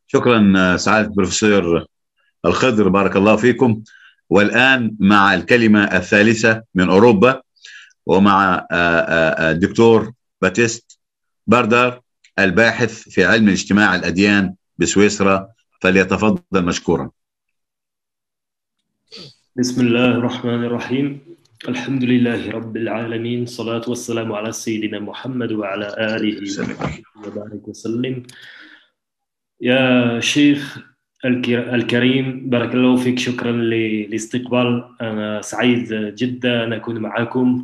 شكرا سعادة البروفيسور الخضر، بارك الله فيكم. والآن مع الكلمة الثالثة من أوروبا، ومع الدكتور باتيست باردار، الباحث في علم اجتماع الأديان بسويسرا، فليتفضل مشكورا. بسم الله الرحمن الرحيم. الحمد لله رب العالمين، الصلاة والسلام على سيدنا محمد وعلى آله وبارك وسلم. يا شيخ الكريم، بارك الله فيك، شكرا للاستقبال. أنا سعيد جدا أن أكون معكم،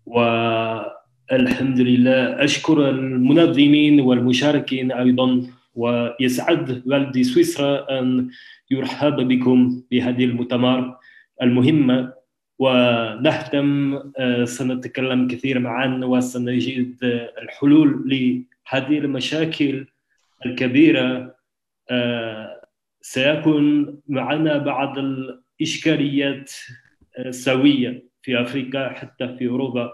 والحمد لله أشكر المنظمين والمشاركين أيضا، ويسعد بلد سويسرا أن يرحب بكم بهذه المؤتمر المهمة. ونهتم سنتكلم كثير معا وسنجد الحلول لهذه المشاكل الكبيرة. سيكون معنا بعض الإشكاليات سوية في أفريقيا حتى في أوروبا.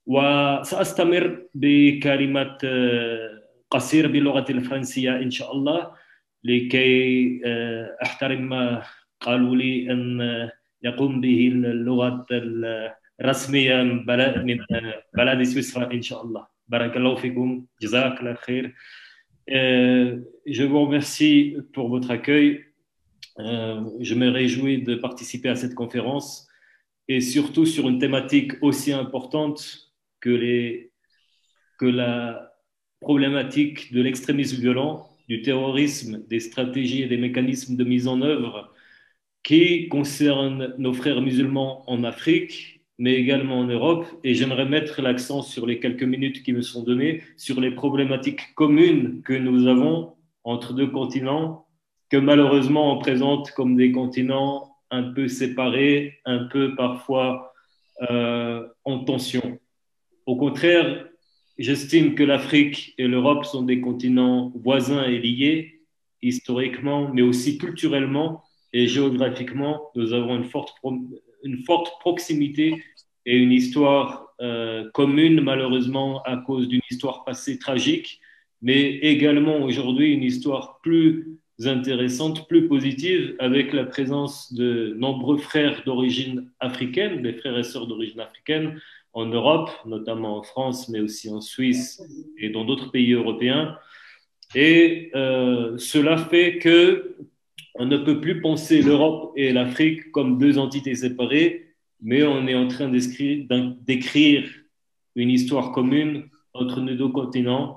وسأستمر بكلمات قصيرة باللغة الفرنسية إن شاء الله، لكي أحترم ما قالوا لي أن يقوم به اللغة الرسمية من بلد سويسرا إن شاء الله. بارك الله فيكم، جزاك الله خير. Je vous remercie pour votre accueil. Je me réjouis de participer à cette conférence, et surtout sur une thématique aussi importante que la problématique de l'extrémisme violent, du terrorisme, des stratégies et des mécanismes de mise en œuvre qui concernent nos frères musulmans en Afrique, mais également en Europe. Et j'aimerais mettre l'accent sur les quelques minutes qui me sont données, sur les problématiques communes que nous avons entre deux continents, que malheureusement on présente comme des continents un peu séparés, un peu parfois en tension. Au contraire, j'estime que l'Afrique et l'Europe sont des continents voisins et liés, historiquement, mais aussi culturellement et géographiquement. Nous avons une forte proximité et une histoire commune, malheureusement, à cause d'une histoire passée tragique, mais également aujourd'hui une histoire plus intéressante, plus positive, avec la présence de nombreux frères d'origine africaine, des frères et sœurs d'origine africaine, en Europe, notamment en France, mais aussi en Suisse et dans d'autres pays européens. Et cela fait que on ne peut plus penser l'Europe et l'Afrique comme deux entités séparées, mais on est en train d'écrire une histoire commune entre nos deux continents,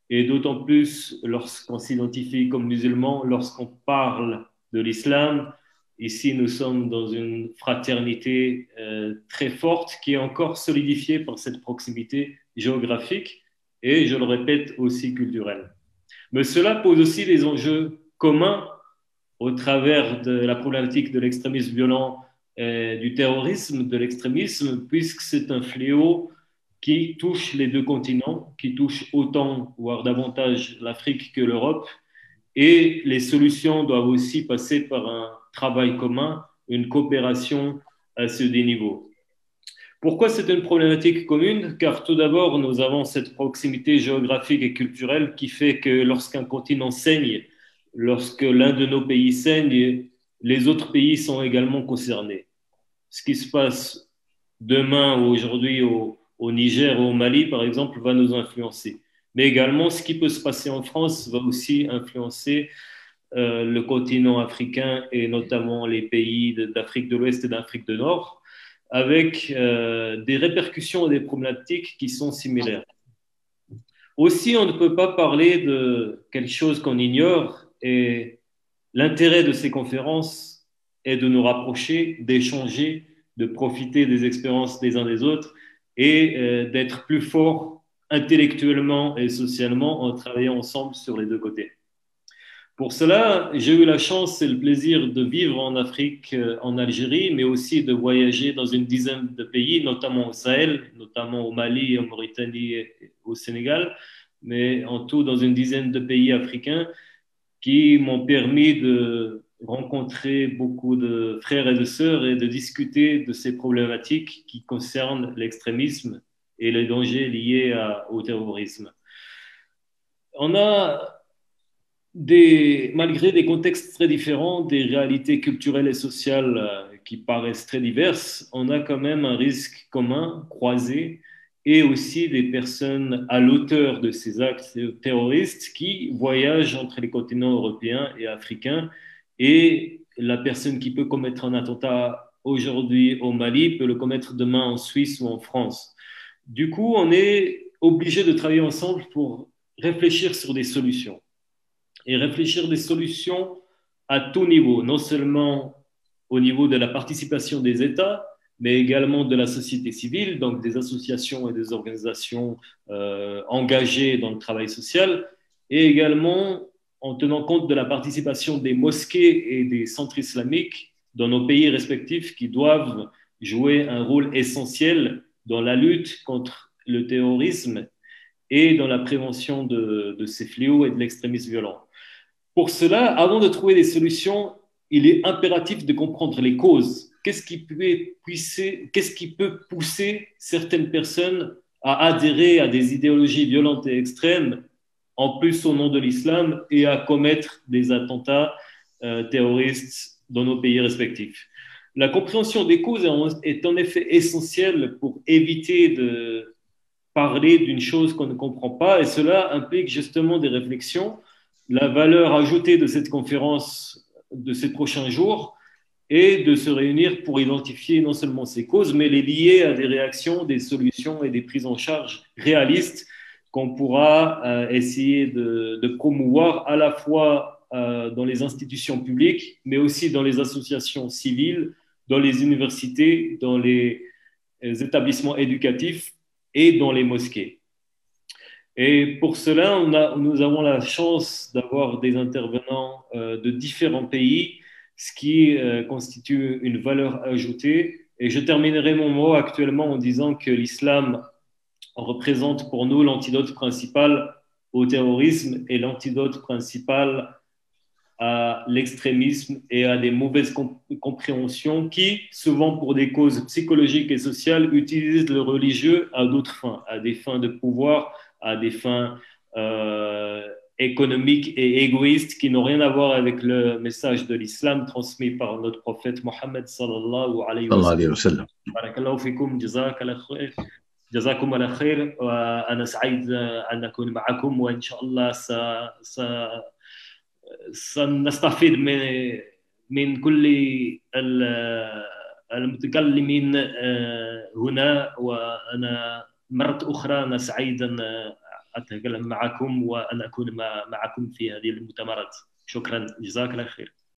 et d'autant plus lorsqu'on s'identifie comme musulman, lorsqu'on parle de l'islam. Ici, nous sommes dans une fraternité très forte qui est encore solidifiée par cette proximité géographique et, je le répète, aussi culturelle. Mais cela pose aussi des enjeux communs au travers de la problématique de l'extrémisme violent, du terrorisme, de l'extrémisme, puisque c'est un fléau qui touche les deux continents, qui touche autant, voire davantage, l'Afrique que l'Europe. Et les solutions doivent aussi passer par un travail commun, une coopération à ces deux niveaux. Pourquoi c'est une problématique commune? Car tout d'abord, nous avons cette proximité géographique et culturelle qui fait que lorsqu'un continent saigne, lorsque l'un de nos pays saigne, les autres pays sont également concernés. Ce qui se passe demain ou aujourd'hui au Niger ou au Mali, par exemple, va nous influencer. Mais également, ce qui peut se passer en France va aussi influencer le continent africain et notamment les pays d'Afrique de l'Ouest et d'Afrique du Nord, avec des répercussions et des problématiques qui sont similaires. Aussi, on ne peut pas parler de quelque chose qu'on ignore, et l'intérêt de ces conférences est de nous rapprocher, d'échanger, de profiter des expériences des uns des autres et d'être plus forts intellectuellement et socialement en travaillant ensemble sur les deux côtés. Pour cela, j'ai eu la chance et le plaisir de vivre en Afrique, en Algérie, mais aussi de voyager dans une dizaine de pays, notamment au Sahel, notamment au Mali, en Mauritanie et au Sénégal, mais en tout dans une dizaine de pays africains qui m'ont permis de rencontrer beaucoup de frères et de sœurs et de discuter de ces problématiques qui concernent l'extrémisme et les dangers liés au terrorisme. On a Malgré des contextes très différents, des réalités culturelles et sociales qui paraissent très diverses, on a quand même un risque commun, croisé, et aussi des personnes à l'auteur de ces actes terroristes qui voyagent entre les continents européens et africains. Et la personne qui peut commettre un attentat aujourd'hui au Mali peut le commettre demain en Suisse ou en France. Du coup, on est obligé de travailler ensemble pour réfléchir sur des solutions et réfléchir des solutions à tout niveau, non seulement au niveau de la participation des États, mais également de la société civile, donc des associations et des organisations engagées dans le travail social, et également en tenant compte de la participation des mosquées et des centres islamiques dans nos pays respectifs qui doivent jouer un rôle essentiel dans la lutte contre le terrorisme et dans la prévention de ces fléaux et de l'extrémisme violent. Pour cela, avant de trouver des solutions, il est impératif de comprendre les causes. Qu'est-ce qui peut pousser certaines personnes à adhérer à des idéologies violentes et extrêmes, en plus au nom de l'islam, et à commettre des attentats terroristes dans nos pays respectifs. La compréhension des causes est en effet essentielle pour éviter de parler d'une chose qu'on ne comprend pas, et cela implique justement des réflexions. La valeur ajoutée de cette conférence de ces prochains jours est de se réunir pour identifier non seulement ces causes, mais les lier à des réactions, des solutions et des prises en charge réalistes qu'on pourra essayer de promouvoir à la fois dans les institutions publiques, mais aussi dans les associations civiles, dans les universités, dans les établissements éducatifs et dans les mosquées. Et pour cela, nous avons la chance d'avoir des intervenants de différents pays, ce qui constitue une valeur ajoutée. Et je terminerai mon mot actuellement en disant que l'islam représente pour nous l'antidote principal au terrorisme et l'antidote principal à l'extrémisme et à des mauvaises compréhensions qui, souvent pour des causes psychologiques et sociales, utilisent le religieux à d'autres fins, à des fins de pouvoir, à des fins économiques et égoïstes qui n'ont rien à voir avec le message de l'islam transmis par notre prophète Mohammed sallallahu alayhi wa sallam. Barakallahu fikum, جزاكم على خير وأنا سعيد أن أكون معكم وإن شاء الله سنستفيد من كل المتكلمين هنا وأنا مرة أخرى أنا سعيد أن أتكلم معكم وأن أكون معكم في هذه المؤتمرات. شكرا جزاك الله خير.